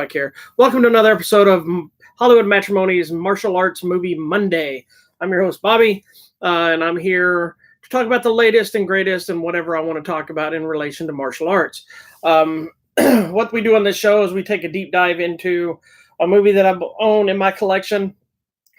back here. Welcome to another episode of Hollywood Matrimony's Martial Arts Movie Monday. I'm your host, Bobby, and I'm here to talk about the latest and greatest and whatever I want to talk about in relation to martial arts. What we do on this show is we take a deep dive into a movie that I own in my collection,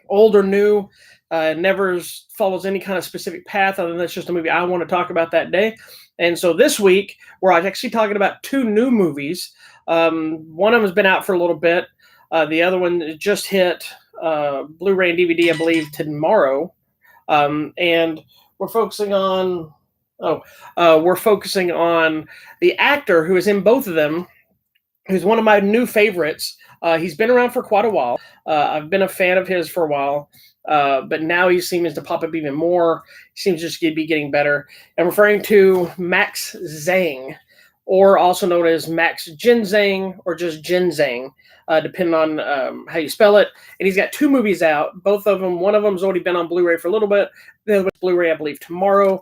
old or new. Never follows any kind of specific path other than that's just a movie I want to talk about that day. And so this week, we're actually talking about two new movies. One of them has been out for a little bit. The other one just hit Blu-ray and DVD, I believe, tomorrow. And we're focusing on the actor who is in both of them, who's one of my new favorites. He's been around for quite a while. I've been a fan of his for a while. But now he seems to pop up even more. He seems just to be getting better. I'm referring to Max Zhang, or also known as Max Jin Zhang, or just Jin Zhang, depending on how you spell it. And he's got two movies out. Both of them, one of them's already been on Blu-ray for a little bit. The other one's Blu-ray, I believe, tomorrow.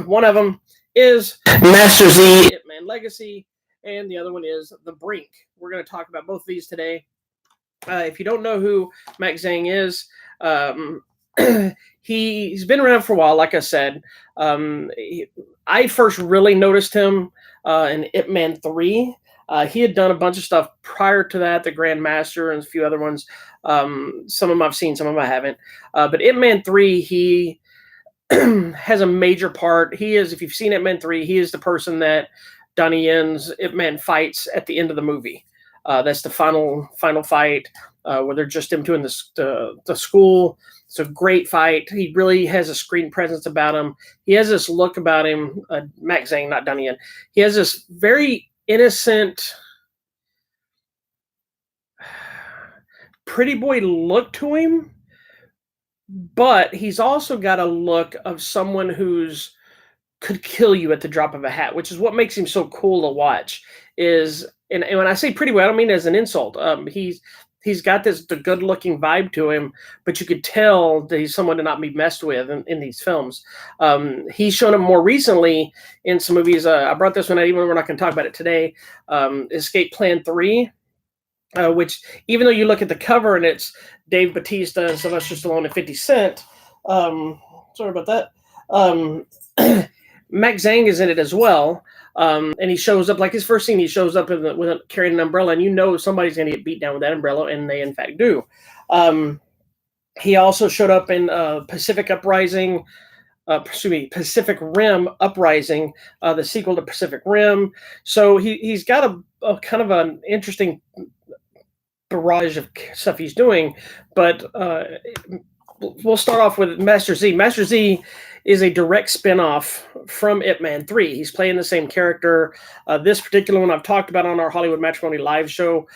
One of them is Master Z, Hitman Legacy, and the other one is The Brink. We're going to talk about both of these today. If you don't know who Max Zhang is, he's been around for a while, like I said. I first really noticed him in Ip Man 3. He had done a bunch of stuff prior to that, The Grandmaster and a few other ones. Some of them I've seen, some of them I haven't. But Ip Man 3, he has a major part. He is, if you've seen Ip Man 3, he is the person that Donnie Yen's Ip Man fights at the end of the movie. That's the final fight where they're just doing the school. It's a great fight. He really has a screen presence about him. He has this look about him, Max Zhang, not Donnie Yen. He has this very innocent, pretty boy look to him, but he's also got a look of someone who's could kill you at the drop of a hat, which is what makes him so cool to watch. And when I say pretty boy, I don't mean it as an insult. He's got the good-looking vibe to him, but you could tell that he's someone to not be messed with in these films. He's shown up more recently in some movies. I brought this one out, even though we're not going to talk about it today. Escape Plan 3, which, even though you look at the cover and it's Dave Bautista and Sylvester Stallone and 50 Cent, sorry about that, Max Zhang is in it as well. And he shows up, like his first scene, he shows up carrying an umbrella, and you know somebody's going to get beat down with that umbrella, and they in fact do. He also showed up in Pacific Rim Uprising, the sequel to Pacific Rim. So he's got a kind of an interesting barrage of stuff he's doing. But we'll start off with Master Z. Master Z is a direct spin-off from Ip Man 3. He's playing the same character. This particular one I've talked about on our Hollywood Matrimony live show.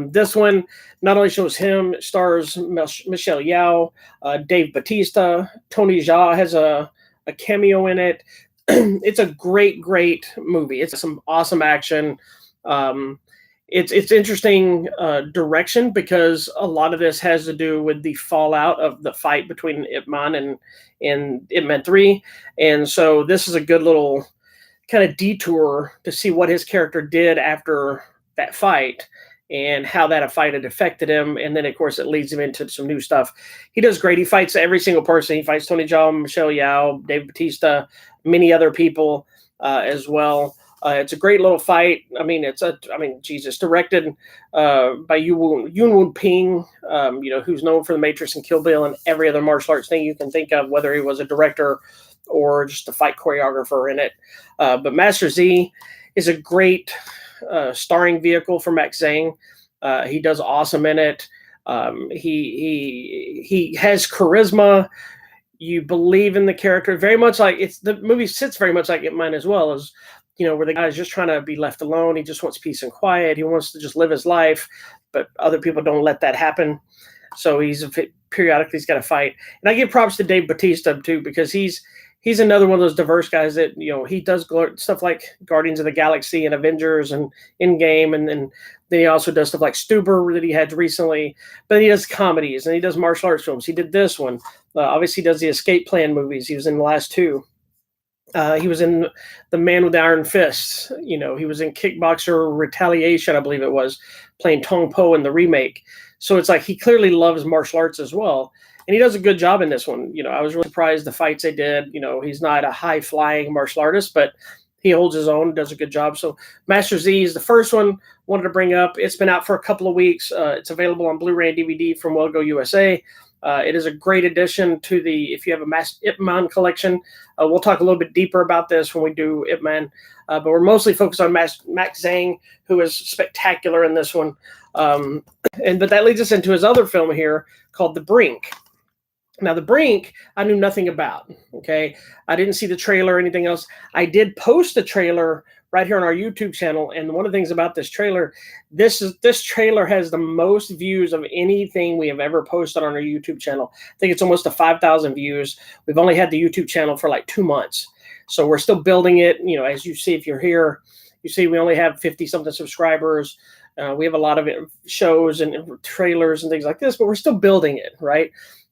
This one not only shows him, it stars Michelle Yeoh, Dave Bautista, Tony Jaa has a cameo in it. It's a great movie. It's some awesome action. It's interesting direction, because a lot of this has to do with the fallout of the fight between Ip Man and Ip Man 3. And so this is a good little kind of detour to see what his character did after that fight and how that fight had affected him. And then, of course, it leads him into some new stuff. He does great. He fights every single person. He fights Tony Jaa, Michelle Yeoh, Dave Bautista, many other people as well. It's a great little fight. Jesus, directed by Yuen Woo Ping, who's known for The Matrix and Kill Bill and every other martial arts thing you can think of, whether he was a director or just a fight choreographer in it. But Master Z is a great starring vehicle for Max Zhang. He does awesome in it. He has charisma. You believe in the character very much. The movie sits very much like Ip Man as well, as where the guy's just trying to be left alone. He just wants peace and quiet. He wants to just live his life, but other people don't let that happen. So periodically he's got to fight. And I give props to Dave Bautista too, because he's another one of those diverse guys that, he does stuff like Guardians of the Galaxy and Avengers and Endgame. And then he also does stuff like Stuber that he had recently, but he does comedies and he does martial arts films. He did this one. Obviously he does the Escape Plan movies. He was in the last two. He was in The Man with the Iron Fists. He was in Kickboxer Retaliation, I believe it was, playing Tong Po in the remake. So it's like he clearly loves martial arts as well. And he does a good job in this one. I was really surprised the fights they did. He's not a high flying martial artist, but he holds his own, does a good job. So Master Z is the first one wanted to bring up. It's been out for a couple of weeks. It's available on Blu-ray and DVD from Well Go USA. It is a great addition to if you have a Ip Man collection. We'll talk a little bit deeper about this when we do Ip Man, but we're mostly focused on Max Zhang, who is spectacular in this one. But that leads us into his other film here called The Brink. Now, The Brink, I knew nothing about. Okay, I didn't see the trailer or anything else. I did post the trailer right here on our YouTube channel, and one of the things about this trailer, this trailer has the most views of anything we have ever posted on our YouTube channel. I think it's almost to 5,000 views. We've only had the YouTube channel for like 2 months, so we're still building it. As you see, if you're here, you see we only have 50-something subscribers. We have a lot of shows and trailers and things like this, but we're still building it, right?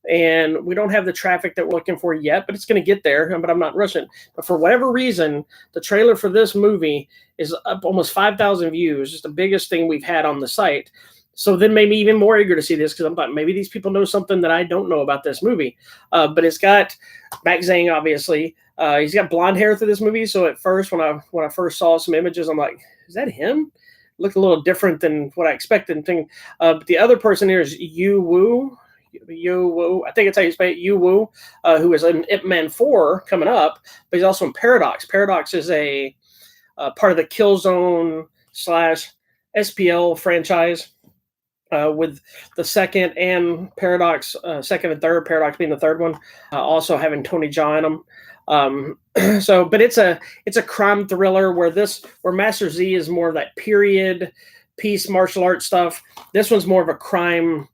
And we don't have the traffic that we're looking for yet, but it's going to get there. But I'm not rushing. But for whatever reason, the trailer for this movie is up almost 5,000 views. It's the biggest thing we've had on the site. So then made me even more eager to see this, because I'm thought maybe these people know something that I don't know about this movie. But it's got Max Zhang, obviously. He's got blonde hair through this movie. So at first, when I first saw some images, I'm like, is that him? Looked a little different than what I expected. But the other person here is Yu Wu. I think it's how you say it, Yu Wu, who is in Ip Man 4 coming up, but he's also in Paradox. Paradox is a part of the Killzone / SPL franchise, with the second and Paradox, second and third, Paradox being the third one, also having Tony Jaa in them. But it's a crime thriller where Master Z is more of that period piece martial arts stuff. This one's more of a crime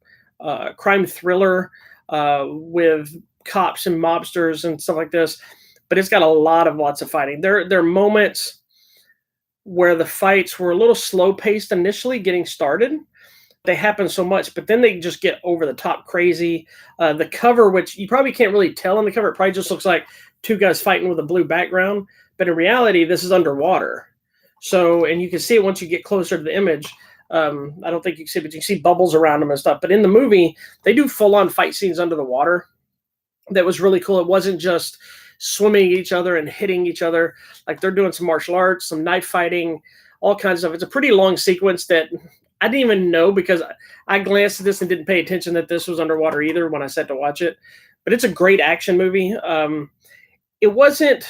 thriller with cops and mobsters and stuff like this, but it's got lots of fighting. There are moments where the fights were a little slow paced initially getting started. They happen so much, but then they just get over the top crazy. The cover, which you probably can't really tell in the cover, it probably just looks like two guys fighting with a blue background, but in reality, this is underwater. So, and you can see it once you get closer to the image. I don't think you can see, but you can see bubbles around them and stuff. But in the movie, they do full-on fight scenes under the water. That was really cool. It wasn't just swimming each other and hitting each other. Like, they're doing some martial arts, some knife fighting, all kinds of stuff. It's a pretty long sequence that I didn't even know, because I glanced at this and didn't pay attention that this was underwater either when I sat to watch it. But it's a great action movie. It wasn't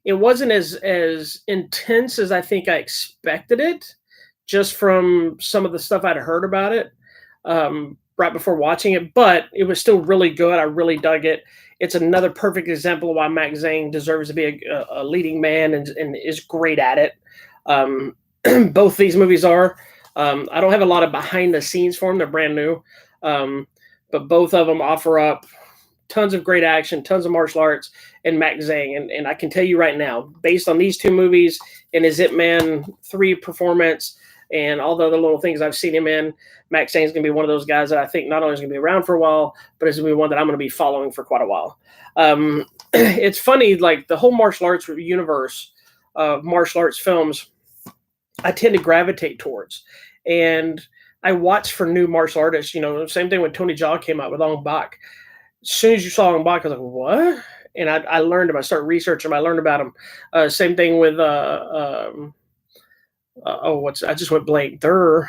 as intense as I think I expected it, just from some of the stuff I'd heard about it right before watching it, but it was still really good. I really dug it. It's another perfect example of why Max Zhang deserves to be a leading man and is great at it. Both these movies are. I don't have a lot of behind the scenes for them. They're brand new. But both of them offer up tons of great action, tons of martial arts, and Max Zhang. And I can tell you right now, based on these two movies and his Ip Man 3 performance and all the other little things I've seen him in, Max Zhang is going to be one of those guys that I think not only is going to be around for a while, but is going to be one that I'm going to be following for quite a while. It's funny, like the whole martial arts universe of martial arts films, I tend to gravitate towards. And I watch for new martial artists. Same thing when Tony Jaa came out with Ong Bak. As soon as you saw Ong Bak, I was like, what? And I learned him. I started researching him. I learned about him. Same thing with I just went blank. Iko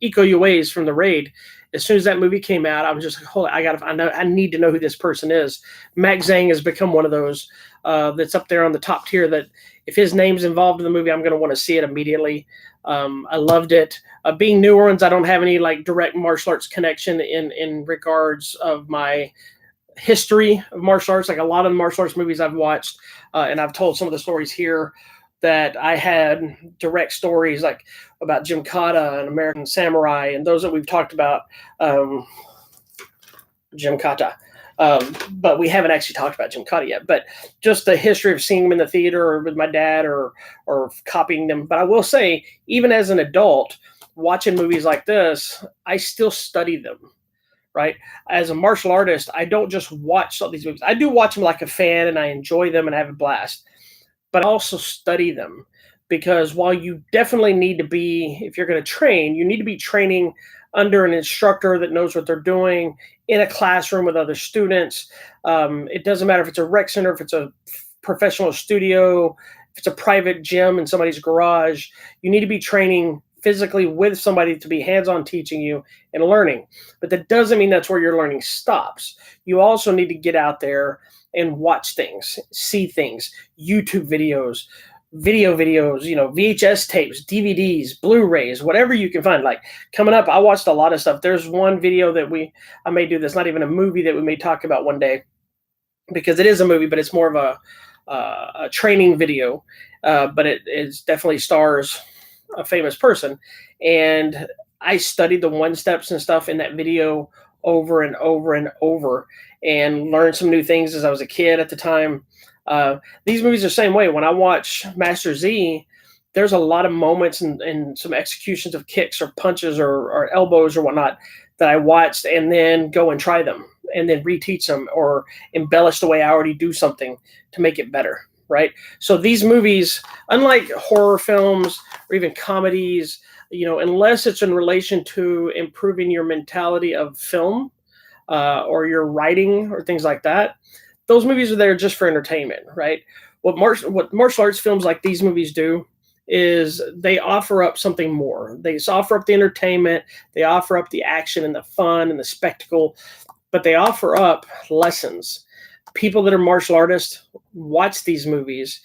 Uwais from The Raid. As soon as that movie came out, I was just like, I need to know who this person is. Max Zhang has become one of those that's up there on the top tier, that if his name's involved in the movie, I'm going to want to see it immediately. I loved it. Being New Orleans, I don't have any like direct martial arts connection in regards of my history of martial arts. Like a lot of the martial arts movies I've watched, and I've told some of the stories here, that I had direct stories like about Jim Kata and American Samurai, and those that we've talked about, Jim Kata. But we haven't actually talked about Jim Kata yet. But just the history of seeing them in the theater or with my dad or copying them. But I will say, even as an adult, watching movies like this, I still study them. right? As a martial artist, I don't just watch all these movies. I do watch them like a fan and I enjoy them and have a blast, but I also study them because while you definitely need to be, if you're going to train, you need to be training under an instructor that knows what they're doing in a classroom with other students. It doesn't matter if it's a rec center, if it's a professional studio, if it's a private gym in somebody's garage. You need to be training physically with somebody to be hands-on teaching you and learning. But that doesn't mean that's where your learning stops. You also need to get out there and watch things, see things, YouTube videos, videos, VHS tapes, DVDs, Blu-rays, whatever you can find. Like coming up, I watched a lot of stuff. There's one video that I may do, that's not even a movie, that we may talk about one day, because it is a movie, but it's more of a training video. But it definitely stars a famous person, and I studied the one steps and stuff in that video over and over and over, and learned some new things as I was a kid at the time. These movies are the same way. When I watch Master Z, there's a lot of moments and some executions of kicks or punches or elbows or whatnot that I watched and then go and try them and then reteach them or embellish the way I already do something to make it better. Right. So these movies, unlike horror films or even comedies, unless it's in relation to improving your mentality of film or your writing or things like that, those movies are there just for entertainment. Right. What martial arts films like these movies do is they offer up something more. They just offer up the entertainment. They offer up the action and the fun and the spectacle, but they offer up lessons. People that are martial artists watch these movies.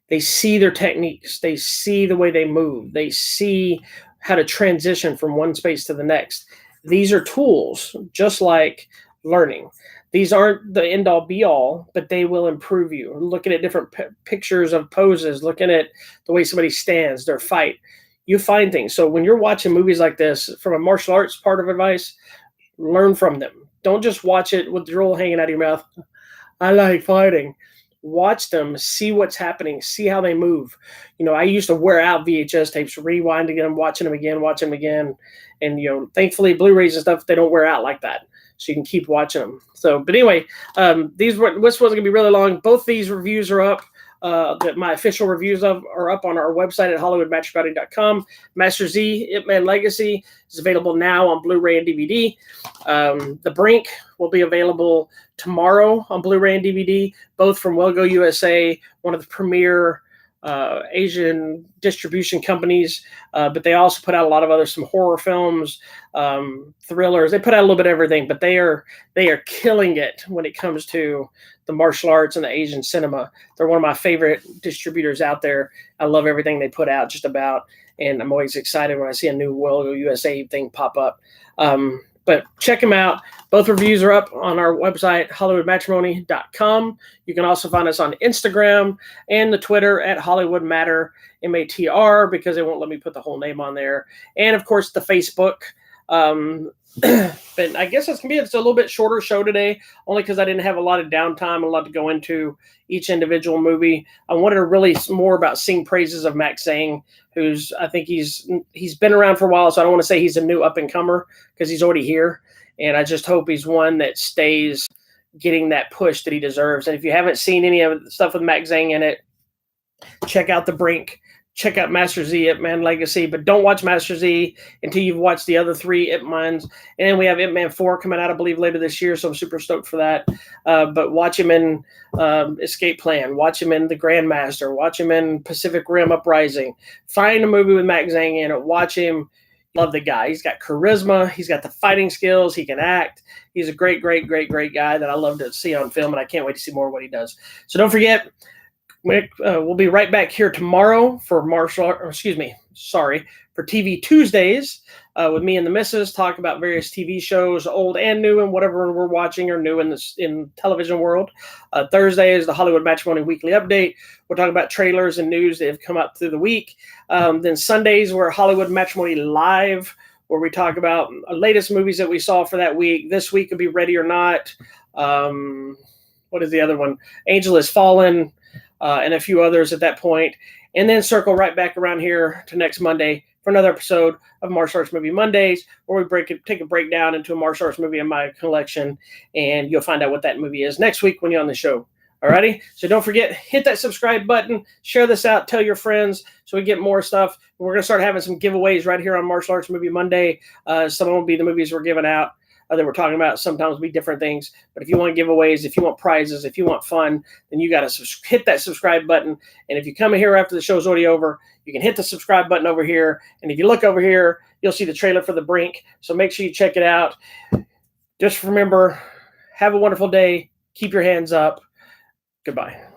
They see their techniques. They see the way they move. They see how to transition from one space to the next. These are tools, just like learning. These aren't the end all be all, but they will improve you. Looking at different pictures of poses, looking at the way somebody stands, their fight, you find things. So when you're watching movies like this, from a martial arts part of advice, learn from them. Don't just watch it with the drool hanging out of your mouth. I like fighting. Watch them, see what's happening, see how they move. I used to wear out VHS tapes, rewinding them, watching them again. And, thankfully, Blu-rays and stuff, they don't wear out like that. So you can keep watching them. So, but anyway, this wasn't going to be really long. Both these reviews are up. That my official reviews of are up on our website at HollywoodMatchBouting.com. Master Z, Ip Man Legacy is available now on Blu-ray and DVD. The Brink will be available tomorrow on Blu-ray and DVD, both from Wellgo USA, one of the premier Asian distribution companies, but they also put out a lot of some horror films, thrillers. They put out a little bit of everything, but they are killing it when it comes to the martial arts and the Asian cinema. They're one of my favorite distributors out there. I love everything they put out just about, and I'm always excited when I see a new Wellgo USA thing pop up. But check them out. Both reviews are up on our website, HollywoodMatrimony.com. You can also find us on Instagram and the Twitter at HollywoodMatter, MATR, because they won't let me put the whole name on there. And, of course, the Facebook. But I guess it's a little bit shorter show today, only because I didn't have a lot of downtime, a lot to go into each individual movie. I wanted to really more about sing praises of Max Zhang, who's, I think he's been around for a while, so I don't want to say he's a new up-and-comer because he's already here. And I just hope he's one that stays getting that push that he deserves. And if you haven't seen any of the stuff with Max Zhang in it, check out The Brink. Check out Master Z, Ip Man Legacy, but don't watch Master Z until you've watched the other 3 Ip Mans. And then we have Ip Man 4 coming out, I believe, later this year, so I'm super stoked for that. But watch him in Escape Plan. Watch him in The Grandmaster. Watch him in Pacific Rim Uprising. Find a movie with Max Zhang in it. Watch him. Love the guy. He's got charisma. He's got the fighting skills. He can act. He's a great, great, great, great guy that I love to see on film, and I can't wait to see more of what he does. So don't forget, we'll be right back here tomorrow for for TV Tuesdays with me and the missus, talk about various TV shows, old and new, and whatever we're watching or new in television world. Thursday is the Hollywood Matrimony Weekly Update. We'll talk about trailers and news that have come up through the week. Then Sundays, we're Hollywood Matrimony Live, where we talk about latest movies that we saw for that week. This week will be Ready or Not. What is the other one? Angel Has Fallen. And a few others at that point, and then circle right back around here to next Monday for another episode of Martial Arts Movie Mondays, where we take a breakdown into a martial arts movie in my collection, and you'll find out what that movie is next week when you're on the show. Alrighty, so don't forget, hit that subscribe button, share this out, tell your friends so we get more stuff. We're going to start having some giveaways right here on Martial Arts Movie Monday. Some will be the movies we're giving out that we're talking about. Sometimes be different things. But if you want giveaways, if you want prizes, if you want fun, then you got to hit that subscribe button. And if you come here after the show's already over, you can hit the subscribe button over here. And if you look over here, you'll see the trailer for The Brink. So make sure you check it out. Just remember, have a wonderful day. Keep your hands up. Goodbye.